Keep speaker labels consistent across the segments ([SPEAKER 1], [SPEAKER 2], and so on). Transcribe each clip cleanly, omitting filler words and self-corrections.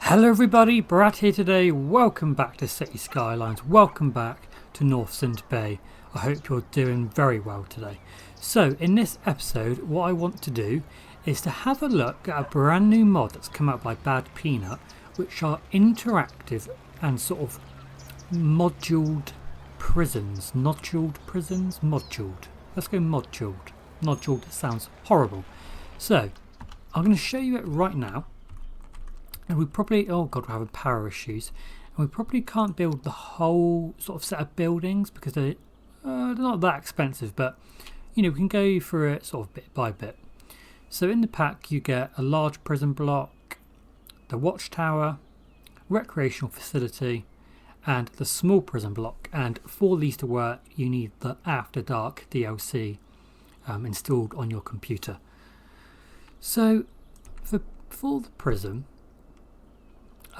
[SPEAKER 1] Hello everybody, Brad here today. Welcome back to City Skylines. Welcome back to Northsund Bay. I hope you're doing very well today. So in this episode, what I want to do is to have a look at a brand new mod that's come out by Bad Peanut, which are interactive and sort of moduled prisons. Noduled prisons? Moduled. Let's go moduled. Noduled sounds horrible. So I'm going to show you it right now. And we probably, oh god, we're having power issues. And we probably can't build the whole sort of set of buildings because they're not that expensive. But, you know, we can go through it sort of bit by bit. So in the pack you get a large prison block, the watchtower, recreational facility, and the small prison block. And for these to work, you need the After Dark DLC installed on your computer. So for the prison,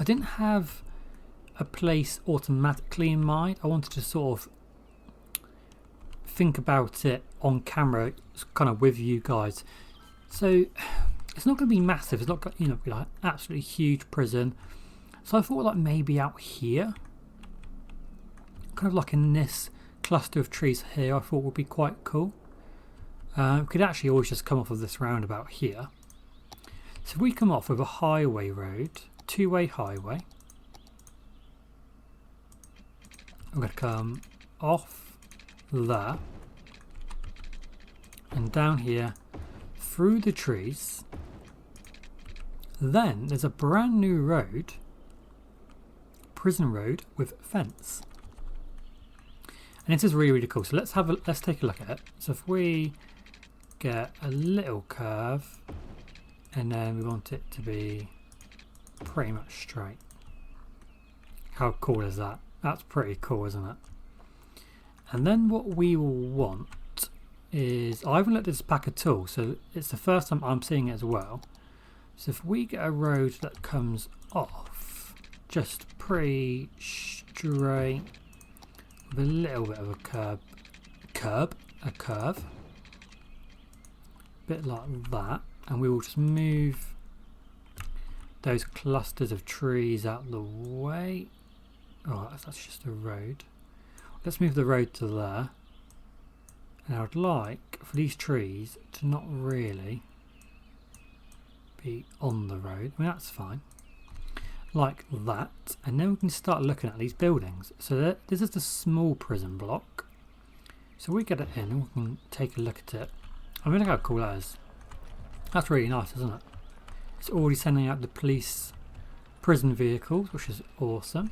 [SPEAKER 1] I didn't have a place automatically in mind. I wanted to sort of think about it on camera, kind of with you guys. So it's not going to be massive. It's not going to, you know, be like absolutely huge prison. So I thought like maybe out here, kind of like in this cluster of trees here, I thought would be quite cool. We could actually always just come off of this roundabout here. So if we come off with a highway road, two-way highway, I'm going to come off there and down here through the trees. Then there's a brand new road, prison road with fence, and this is really cool. So let's take a look at it. So if we get a little curve and then we want it to be pretty much straight. How cool is that? That's pretty cool, isn't it? And then what we will want is, I haven't looked at this pack at all, so it's the first time I'm seeing it as well. So if we get a road that comes off just pretty straight with a little bit of a curve, bit like that, and we will just move those clusters of trees out the way. Oh, that's just a road. Let's move the road to there. And I would like for these trees to not really be on the road. I mean, that's fine. Like that. And then we can start looking at these buildings. So this is the small prison block. So we get it in and we can take a look at it. I mean, look how cool that is. That's really nice, isn't it? It's already sending out the police prison vehicles, which is awesome.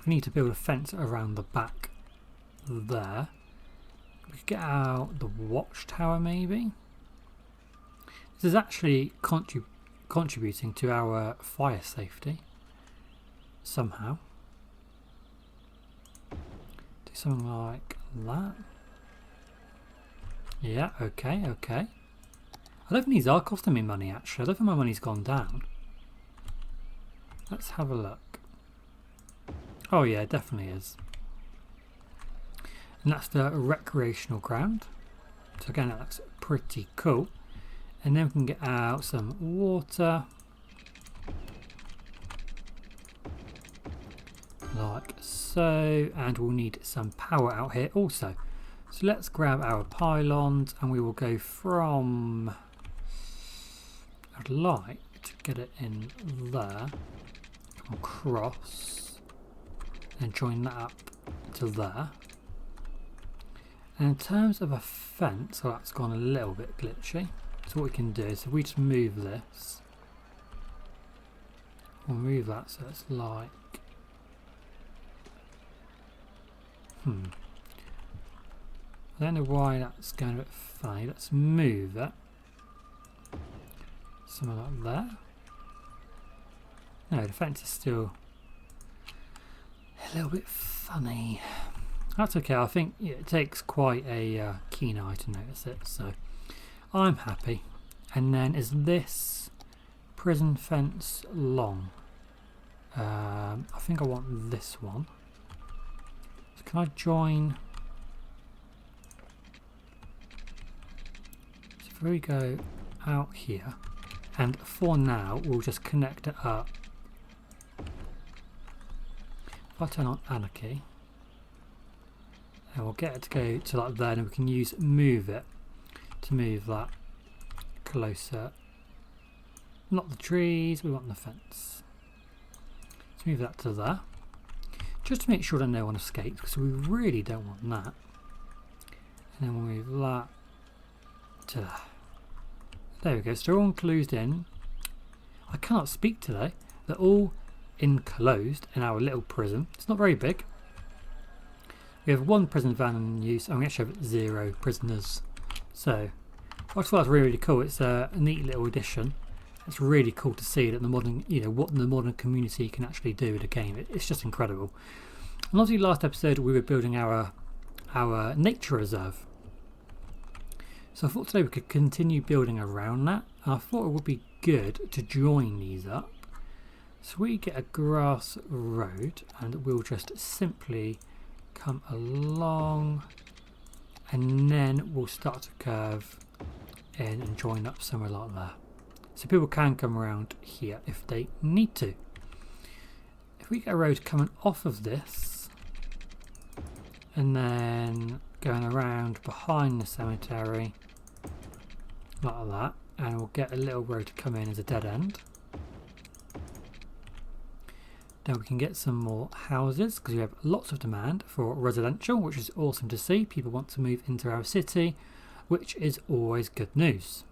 [SPEAKER 1] We need to build a fence around the back there. We could get out the watchtower maybe. This is actually contributing to our fire safety somehow. Do something like that. Yeah, okay. I don't think these are costing me money actually. I don't think my money's gone down. Let's have a look. Oh yeah, it definitely is. And that's the recreational ground. So again, that looks pretty cool. And then we can get out some water. Like so. And we'll need some power out here also. So let's grab our pylons and we will go from... I'd like to get it in there, across, and join that up to there. And in terms of a fence, oh, that's gone a little bit glitchy. So what we can do is if we just move this, we'll move that so it's like, I don't know why that's going a bit funny. Let's move it. Something like that. No, the fence is still a little bit funny. That's okay. I think it takes quite a keen eye to notice it, so I'm happy. And then is this prison fence long? I think I want this one. So can I join? So if we go out here, and for now we'll just connect it up If I turn on anarchy, and we'll get it to go to like there, and we can use move it to move that closer. Not the trees, we want the fence. Let's move that to there. Just to make sure that no one escapes, because we really don't want that. And then we'll move that to there. There we go, so they're all enclosed in. I cannot speak today. They're all enclosed in our little prison. It's not very big. We have one prison van in use, and we actually have 0 prisoners. So, I just thought that's really, really cool. It's a neat little addition. It's really cool to see that the modern, what the modern community can actually do with a game. It's just incredible. And obviously, last episode we were building our nature reserve. So I thought today we could continue building around that. And I thought it would be good to join these up. So we get a grass road, and we'll just simply come along, and then we'll start to curve in and join up somewhere like that. So people can come around here if they need to. If we get a road coming off of this and then going around behind the cemetery like that, and we'll get a little road to come in as a dead end. Then we can get some more houses because we have lots of demand for residential, which is awesome to see. People want to move into our city, which is always good news.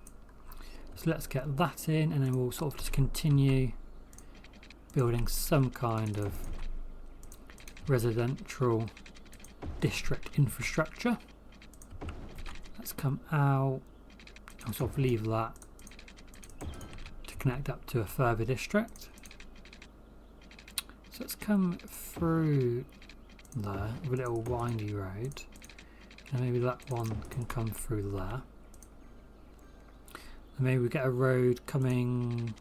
[SPEAKER 1] So let's get that in, and then we'll sort of just continue building some kind of residential district infrastructure. Let's come out and sort of leave that to connect up to a further district. So let's come through there with a little windy road, and maybe that one can come through there. And maybe we get a road coming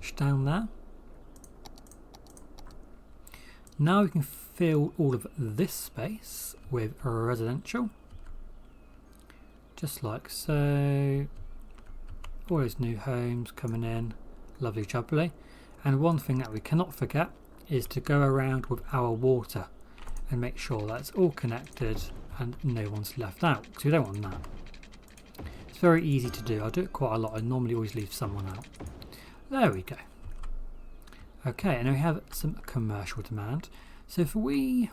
[SPEAKER 1] just down there. Now we can fill all of this space with residential, just like so. All those new homes coming in, lovely jubbly. And one thing that we cannot forget is to go around with our water and make sure that's all connected and no one's left out, because we don't want that. It's very easy to do. I do it quite a lot. I normally always leave someone out. There we go. Okay, and we have some commercial demand. So if we're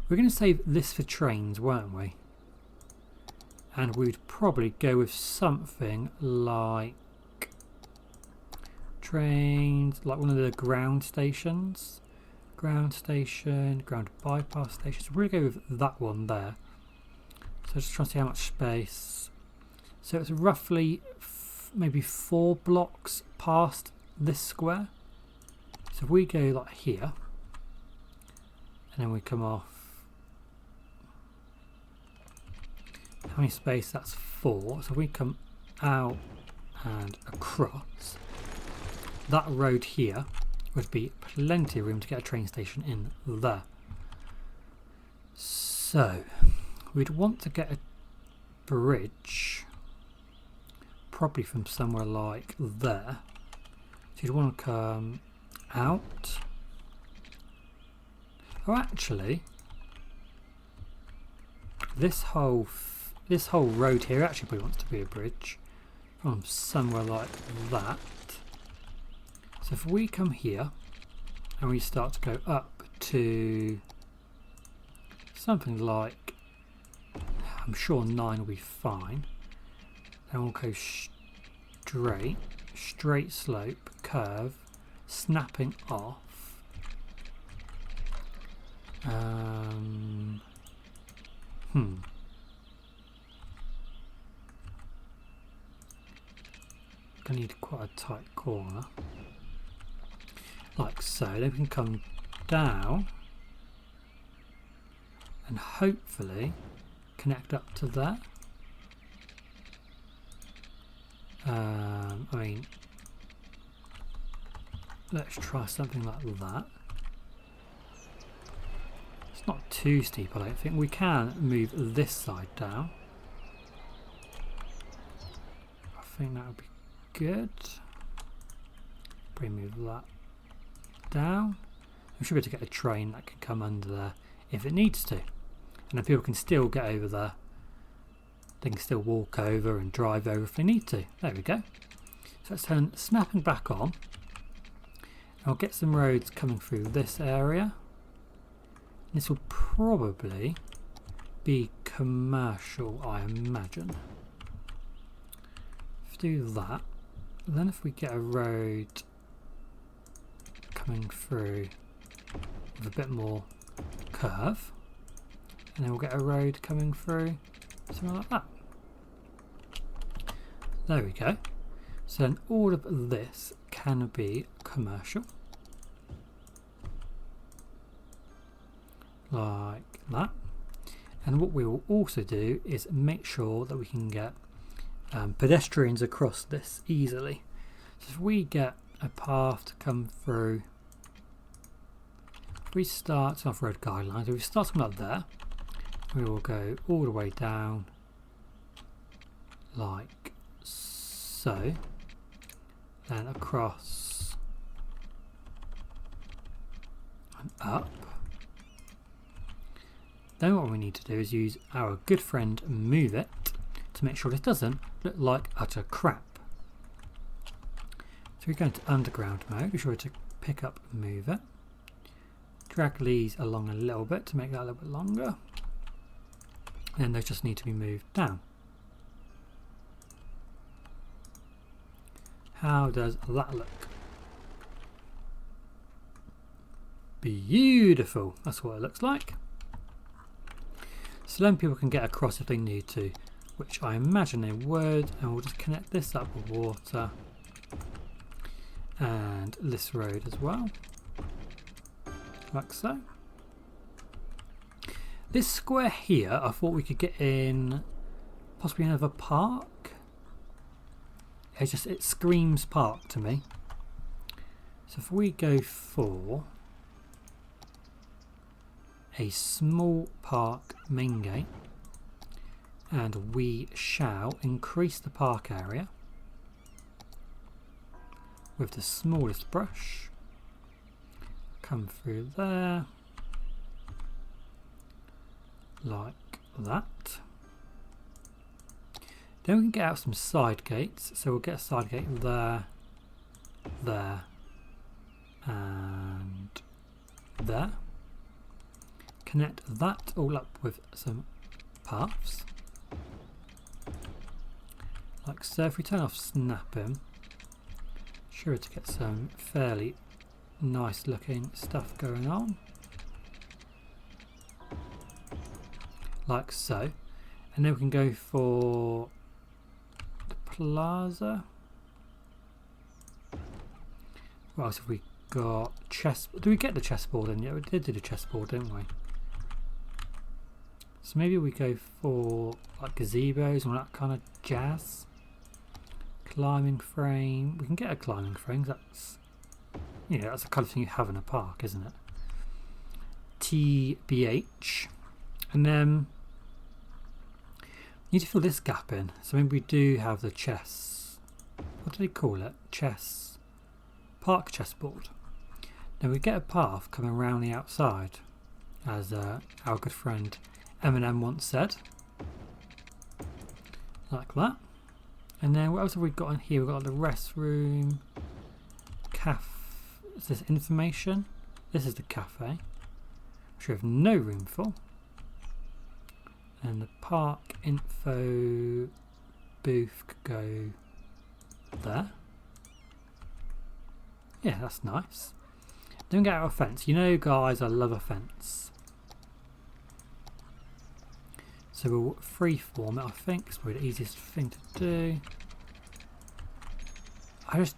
[SPEAKER 1] going to save this for trains, weren't we? And we'd probably go with something like trains, like one of the ground stations. Ground station, ground bypass station. So we're going to go with that one there. So just trying to see how much space. So it's roughly maybe 4 blocks past this square. So if we go like here, and then we come off, how many space? That's 4. So if we come out and across, that road here would be plenty of room to get a train station in there. So we'd want to get a bridge probably from somewhere like there. So you'd want to come out. Oh, actually, this whole road here actually probably wants to be a bridge from somewhere like that. So if we come here and we start to go up to something like, I'm sure 9 will be fine. Then we'll go straight slope, curve, snapping off. Gonna need quite a tight corner, like so. Then we can come down and hopefully connect up to that. I mean, let's try something like that. It's not too steep, I don't think. We can move this side down. I think that would be good. Probably move that down. we should be able to get a train that can come under there if it needs to. And then people can still get over there. They can still walk over and drive over if they need to. There we go. So let's turn snapping back on. I'll get some roads coming through this area. This will probably be commercial, I imagine. If we do that, then if we get a road coming through with a bit more curve, and then we'll get a road coming through something like that. There we go. So then all of this can be commercial, like that. And what we will also do is make sure that we can get pedestrians across this easily. So if we get a path to come through, if we start off road guidelines, if we start from up there, we will go all the way down like so, then across and up. Then what we need to do is use our good friend Move It to make sure this doesn't look like utter crap. So we go into underground mode, be sure to pick up Move It. Drag these along a little bit to make that a little bit longer. And then they just need to be moved down. How does that look? Beautiful, that's what it looks like. So then people can get across if they need to, which I imagine they would, and we'll just connect this up with water and this road as well, like so. This square here, I thought we could get in possibly another park. It screams park to me. So if we go for a small park main gate, and we shall increase the park area with the smallest brush, come through there like that. Then we can get out some side gates, so we'll get a side gate there, there and there. Connect that all up with some paths like so. If we turn off snapping, sure to get some fairly nice looking stuff going on like so. And then we can go for the plaza. What else have we got? Chess. Do we get the chessboard in? Yeah, we did do the chessboard, didn't we? So maybe we go for like gazebos and that kind of jazz. Climbing frame. We can get a climbing frame. That's, you know, that's the kind of thing you have in a park, isn't it? TBH. And then need to fill this gap in. So maybe we do have the chess. What do they call it? Chess. Park chessboard. Now we get a path coming around the outside, as our good friend Eminem once said, like that. And then what else have we got in here? We've got the restroom, is this information? This is the cafe, which we have no room for. And the park info booth could go there. Yeah, that's nice. Don't get out of fence. You know, guys, I love a fence. So we'll freeform it, I think. It's probably the easiest thing to do.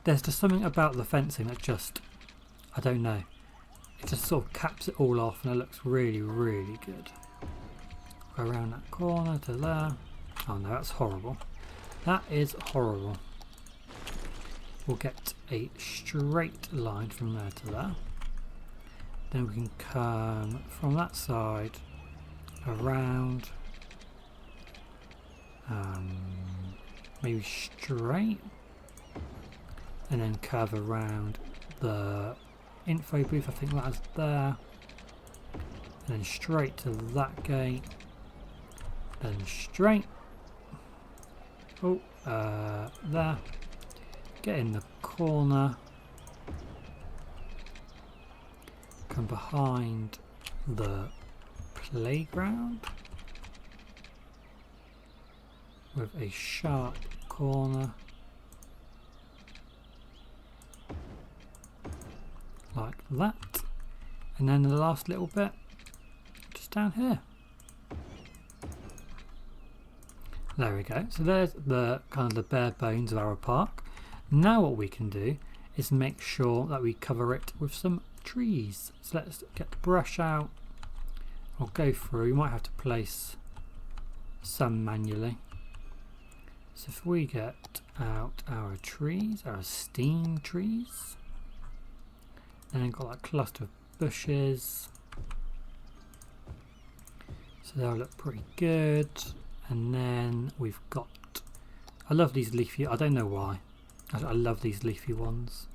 [SPEAKER 1] There's just something about the fencing that just, I don't know. It just sort of caps it all off and it looks really, really good. Go around that corner to there. Oh no, that's horrible. That is horrible. We'll get a straight line from there to there. Then we can come from that side around, maybe straight, and then curve around the info booth, I think that's there. And then straight to that gate. Then straight. Oh, there. Get in the corner. Come behind the playground with a sharp corner like that, and then the last little bit just down here. There we go. So there's the kind of the bare bones of our park. Now what we can do is make sure that we cover it with some trees. So let's get the brush out. I'll go through. We might have to place some manually. So if we get out our trees, our steam trees, and then got that cluster of bushes, so they'll look pretty good. And then we've got, I love these leafy, I don't know why, I love these leafy ones.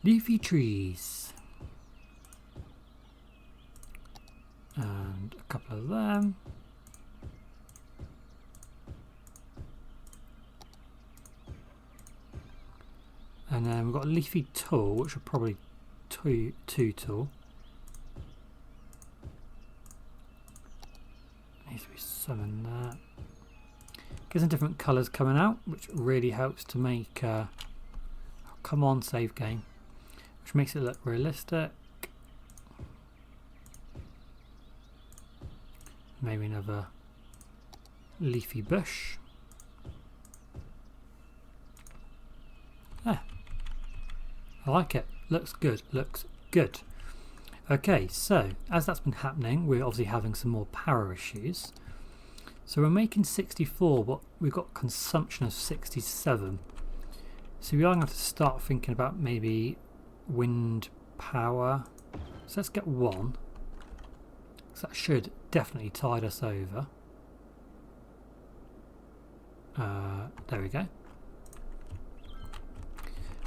[SPEAKER 1] Leafy trees. And a couple of them. And then we've got a leafy tall, which are probably too tall. Needs to be some in there. Get some different colours coming out, which really helps to make come on, save game, which makes it look realistic. Maybe another leafy bush. There. I like it. Looks good. Looks good. Okay, so as that's been happening, we're obviously having some more power issues. So we're making 64, but we've got consumption of 67. So we are going to have to start thinking about maybe wind power. So let's get one. So that should definitely tide us over. There we go.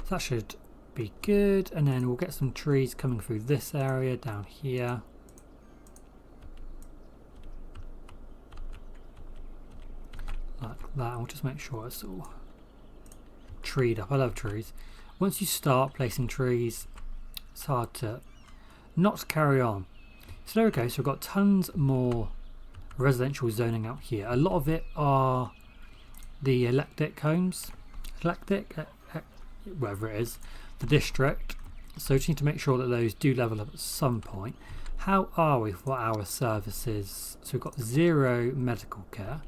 [SPEAKER 1] So that should be good, and then we'll get some trees coming through this area down here. Like that. We'll just make sure it's all treed up. I love trees. Once you start placing trees, it's hard to not carry on. So there we go. So we've got tons more residential zoning out here. A lot of it are the electric homes, whatever it is, the district. So we just need to make sure that those do level up at some point. How are we for our services? So we've got 0 medical care.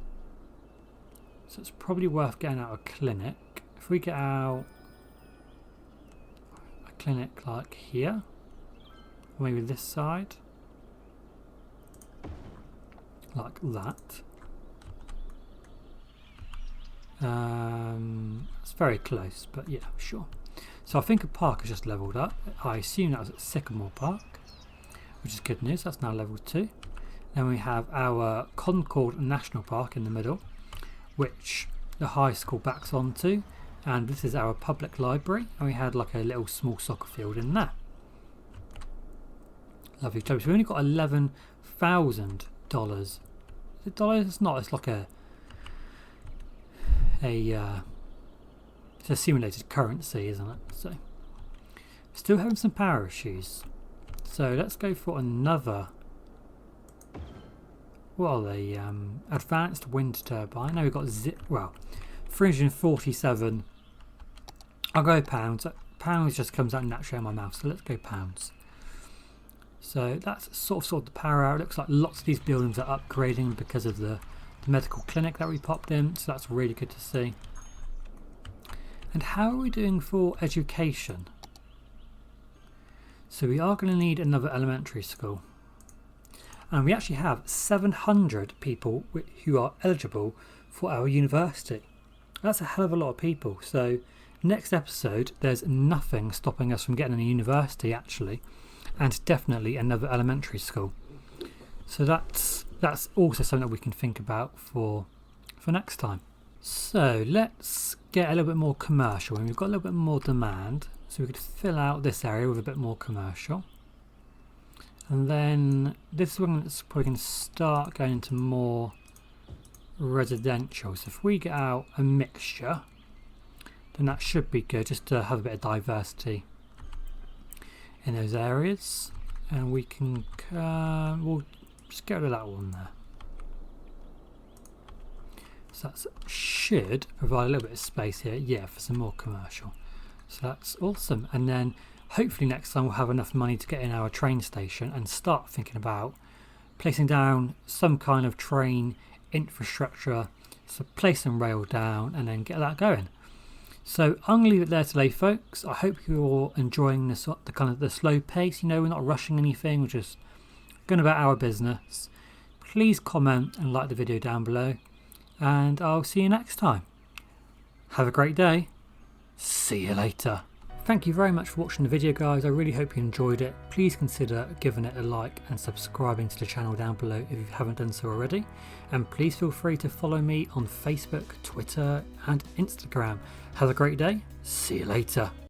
[SPEAKER 1] So it's probably worth getting out a clinic. If we get out a clinic like here, maybe this side, like that. It's very close, but yeah, sure. So I think a park has just leveled up. I assume that was at Sycamore Park, which is good news. That's now level 2. Then we have our Concord National Park in the middle, which the high school backs onto, and this is our public library, and we had like a little small soccer field in there. Lovely job. So we only got $11,000. Is it dollars? It's not. It's like it's a simulated currency, isn't it? So still having some power issues. So let's go for another. What are they? Advanced wind turbine. Now we've got 347. I'll go pounds. Pounds just comes out naturally out of my mouth, so let's go pounds. So that's sort of the power out. It looks like lots of these buildings are upgrading because of the medical clinic that we popped in, so that's really good to see. And how are we doing for education? So we are going to need another elementary school, and we actually have 700 people who are eligible for our university. That's a hell of a lot of people. So next episode, there's nothing stopping us from getting a university actually, and definitely another elementary school. So that's also something that we can think about for next time. So let's get a little bit more commercial, and we've got a little bit more demand. So we could fill out this area with a bit more commercial. And then this one is probably going to start going into more residential. So if we get out a mixture, then that should be good, just to have a bit of diversity in those areas. And we can, we'll just get rid of that one there. So that should provide a little bit of space here, yeah, for some more commercial. So that's awesome. And then hopefully next time we'll have enough money to get in our train station and start thinking about placing down some kind of train infrastructure. So place some rail down and then get that going. So I'm going to leave it there today, folks. I hope you're enjoying this, the kind of the slow pace. You know, we're not rushing anything, we're just going about our business. Please comment and like the video down below, and I'll see you next time. Have a great day. See you later. Thank you very much for watching the video, guys. I really hope you enjoyed it. Please consider giving it a like and subscribing to the channel down below if you haven't done so already. And please feel free to follow me on Facebook, Twitter and Instagram. Have a great day. See you later.